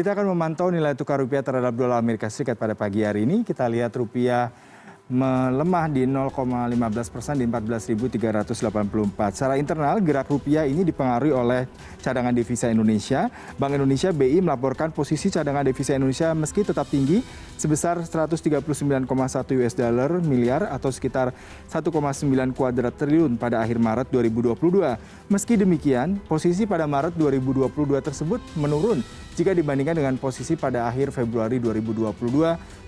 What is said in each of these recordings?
Kita akan memantau nilai tukar rupiah terhadap dolar Amerika Serikat pada pagi hari ini. Kita lihat rupiah melemah di 0,15% di 14.384. Secara internal, gerak rupiah ini dipengaruhi oleh cadangan devisa Indonesia. Bank Indonesia BI melaporkan posisi cadangan devisa Indonesia meski tetap tinggi sebesar 139,1 US dollar miliar atau sekitar 1,9 kuadrat triliun pada akhir Maret 2022. Meski demikian, posisi pada Maret 2022 tersebut menurun jika dibandingkan dengan posisi pada akhir Februari 2022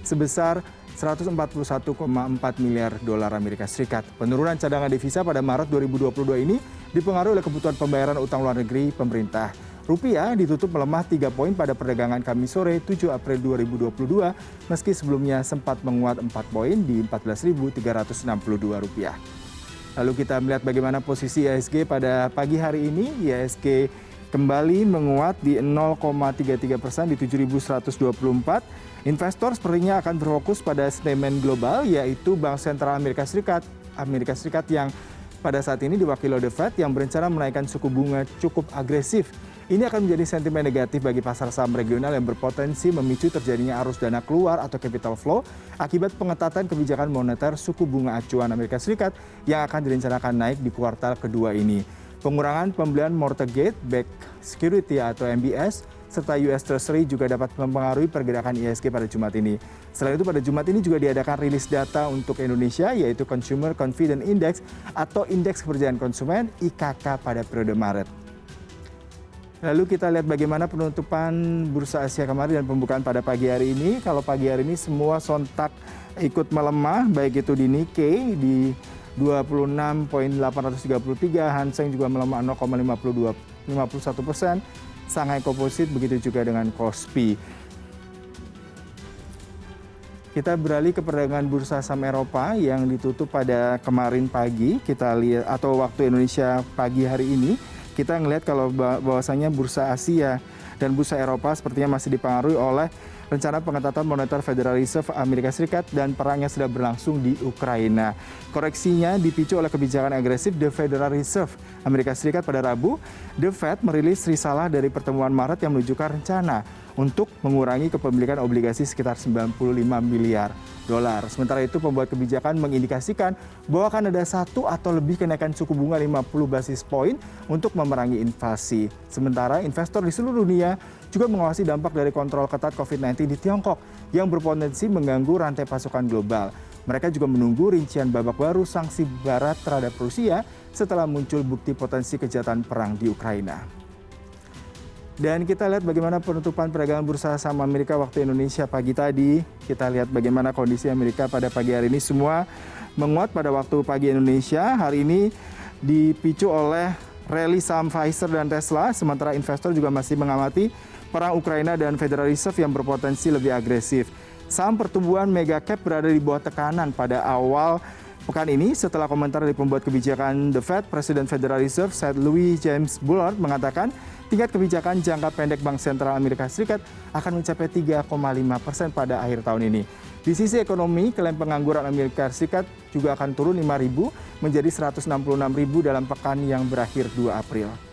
sebesar 141,4 miliar dolar Amerika Serikat. Penurunan cadangan devisa pada Maret 2022 ini dipengaruhi oleh kebutuhan pembayaran utang luar negeri pemerintah. Rupiah ditutup melemah 3 poin pada perdagangan Kamis sore 7 April 2022 meski sebelumnya sempat menguat 4 poin di 14.362 rupiah. Lalu kita melihat bagaimana posisi IHSG pada pagi hari ini. IHSG kembali menguat di 0,33% di 7.124. Investor sepertinya akan berfokus pada sentimen global yaitu Bank Sentral Amerika Serikat yang pada saat ini diwakili oleh The Fed yang berencana menaikkan suku bunga cukup agresif. Ini akan menjadi sentimen negatif bagi pasar saham regional yang berpotensi memicu terjadinya arus dana keluar atau capital flow akibat pengetatan kebijakan moneter suku bunga acuan Amerika Serikat yang akan direncanakan naik di kuartal kedua ini. Pengurangan pembelian mortgage-backed security atau MBS serta US Treasury juga dapat mempengaruhi pergerakan IHSG pada Jumat ini. Selain itu pada Jumat ini juga diadakan rilis data untuk Indonesia yaitu Consumer Confidence Index atau Indeks Kepercayaan Konsumen IKK pada periode Maret. Lalu kita lihat bagaimana penutupan Bursa Asia kemarin dan pembukaan pada pagi hari ini. Kalau pagi hari ini semua sontak ikut melemah baik itu di Nikkei di 26.833, Hang Seng juga melemah 0,51%, Shanghai Composite begitu juga dengan Kospi. Kita beralih ke perdagangan bursa saham Eropa yang ditutup pada kemarin pagi. Kita lihat atau waktu Indonesia pagi hari ini, kita ngelihat kalau bahwasanya bursa Asia dan bursa Eropa sepertinya masih dipengaruhi oleh rencana pengetatan moneter Federal Reserve Amerika Serikat dan perang yang sedang berlangsung di Ukraina. Koreksinya dipicu oleh kebijakan agresif The Federal Reserve Amerika Serikat pada Rabu. The Fed merilis risalah dari pertemuan Maret yang menunjukkan rencana untuk mengurangi kepemilikan obligasi sekitar 95 miliar dolar. Sementara itu pembuat kebijakan mengindikasikan bahwa akan ada satu atau lebih kenaikan suku bunga 50 basis poin untuk memerangi inflasi. Sementara investor di seluruh dunia juga mengawasi dampak dari kontrol ketat COVID-19 di Tiongkok yang berpotensi mengganggu rantai pasokan global. Mereka juga menunggu rincian babak baru sanksi barat terhadap Rusia setelah muncul bukti potensi kejahatan perang di Ukraina. Dan kita lihat bagaimana penutupan perdagangan bursa saham Amerika waktu Indonesia pagi tadi. Kita lihat bagaimana kondisi Amerika pada pagi hari ini semua menguat pada waktu pagi Indonesia. Hari ini dipicu oleh rally saham Pfizer dan Tesla, sementara investor juga masih mengamati perang Ukraina dan Federal Reserve yang berpotensi lebih agresif. Saham pertumbuhan mega cap berada di bawah tekanan pada awal pekan ini setelah komentar dari pembuat kebijakan The Fed, Presiden Federal Reserve St. Louis James Bullard mengatakan tingkat kebijakan jangka pendek Bank Sentral Amerika Serikat akan mencapai 3,5% pada akhir tahun ini. Di sisi ekonomi, klaim pengangguran Amerika Serikat juga akan turun 5.000 menjadi 166.000 dalam pekan yang berakhir 2 April.